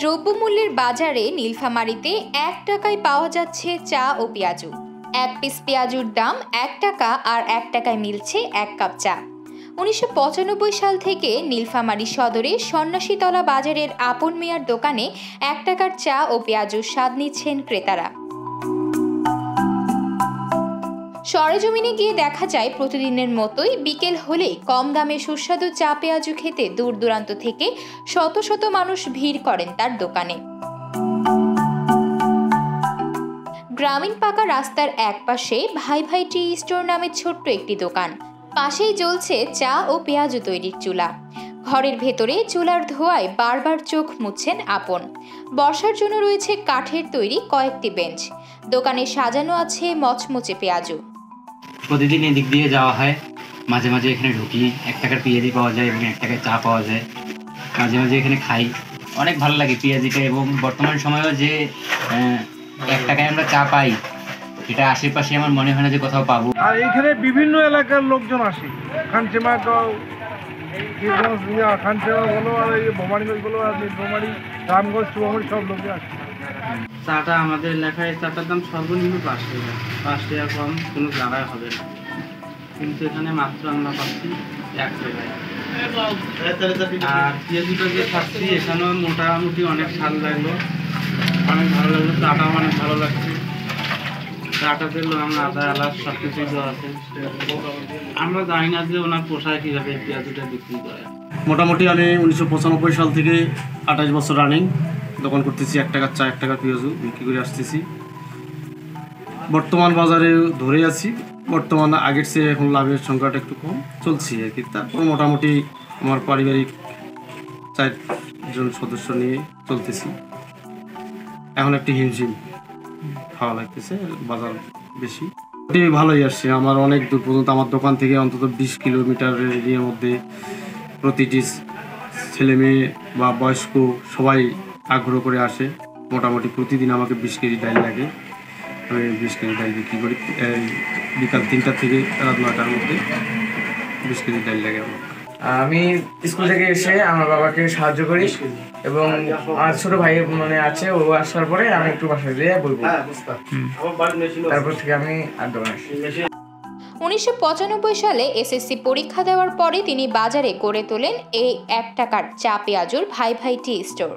দ্রব্যমূল্যের বাজারে নীলফামারীতে ১ টাকায় পাওয়া যাচ্ছে চা ও পেঁয়াজু। ১ পিস পেঁয়াজুর দাম ১ টাকা আর ১ টাকায় মিলছে ১ কাপ চা। ১৯৯৫ সাল থেকে নীলফামারী সদরে সন্ন্যাসীতলা বাজারের আপন মিয়ার দোকানে ১ টাকার চা ও পেঁয়াজুর স্বাদ নিচ্ছেন ক্রেতারা। সরেজমিনে গিয়ে দেখা যায় প্রতিদিনের মতোই বিকেল হলেই কম দামে সুস্বাদু চা পেঁয়াজু খেতে দূর দূরান্ত থেকে শত শত মানুষ ভিড় করেন তার দোকানে। গ্রামীণ পাকা রাস্তার একপাশে ভাই ভাই টি স্টোর নামে ছোট্ট একটি দোকান, পাশেই জ্বলছে চা ও পেঁয়াজু তৈরির চুলা। ঘরের ভেতরে চুলার ধোঁয়ায় বারবার চোখ মুছছেন আপন। বর্ষার জন্য রয়েছে কাঠের তৈরি কয়েকটি বেঞ্চ। দোকানে সাজানো আছে মচমচে পেঁয়াজু। প্রতিদিন এদিক দিয়ে যাওয়া হয়, মাঝে মাঝে এখানে ঢুকি। ১ টাকার পেঁয়াজি পাওয়া যায় এবং ১ টাকায় চা পাওয়া যায়। মাঝে মাঝে এখানে খাই, অনেক ভালো লাগে পেঁয়াজিটা। এবং বর্তমান সময়েও যে ১ টাকায় আমরা চা পাই, এটা আশেপাশে আমার মনে হয় না যে কোথাও পাবো। আর এখানে বিভিন্ন এলাকার লোকজন আসে, খানচেমা খানচেমা বলো, আর এই ভবানীগঞ্জ বলো, আর নীলফামারী, রামগঞ্জ, চুয়ামুড়ি সব লোকে আসে। চাটা আমাদের এলাকায় চাটার দাম সর্বনিম্ন ৫ টাকা। ৫ টাকা কম কোনো জায়গায় হবে না, কিন্তু এখানে মাত্র আমরা পাচ্ছি ১ টাকায়। আর পেঁয়াজুটা যে খাচ্ছি এখানেও মোটামুটি অনেক স্বাদ লাগলো, অনেক ভালো লাগলো। চাটাও অনেক ভালো লাগছে। চাটা দিল আমরা আদা এলাচ সব কিছুই দেওয়া আছে। আমরা জানি না যে ওনার পোষায় কীভাবে পেঁয়াজুটা বিক্রি করে। মোটামুটি আমি ১৯৯৫ সাল থেকে ২৮ বছর রানিং দোকান করতেছি। ১ টাকার চা ১ টাকার পেঁয়াজু বিক্রি করে আসতেছি। বর্তমান বাজারে ধরে আছি। বর্তমান আগের চেয়ে এখন লাভের সংখ্যাটা একটু কম চলছি আর কি। তারপর মোটামুটি আমার পারিবারিক ৪ জন সদস্য নিয়ে চলতেছি। এখন একটি হিমশিম খাওয়া লাগতেছে, বাজার বেশি ভালোই আসছে। আমার অনেক দূর পর্যন্ত আমার দোকান থেকে অন্তত ২০ কিলোমিটারের এরিয়ার মধ্যে প্রতিটি ছেলে মেয়ে বা বয়স্ক সবাই আগ্রহ করে আসে। মোটামুটি প্রতিদিন আমাকে ২০ কেজি ডাল লাগে। আমি ২০ কেজি ডাল বিক্রি করি। বিকাল ৩টা থেকে রাত ৯টার মধ্যে ২০ কেজি ডাল লাগে আমার। আমি স্কুল থেকে এসে আমার বাবাকে সাহায্য করি এবং আমার ছোট ভাই আছে, ও আসার পরে আমি একটু বাসায় যেয়ে বলবো, তারপর থেকে আমি আর দোকানে আসি। ১৯৯৫ সালে এসএসসি পরীক্ষা দেওয়ার পরে তিনি বাজারে গড়ে তোলেন এই ১ টাকার চা পেঁয়াজুর ভাই ভাই টি স্টোর।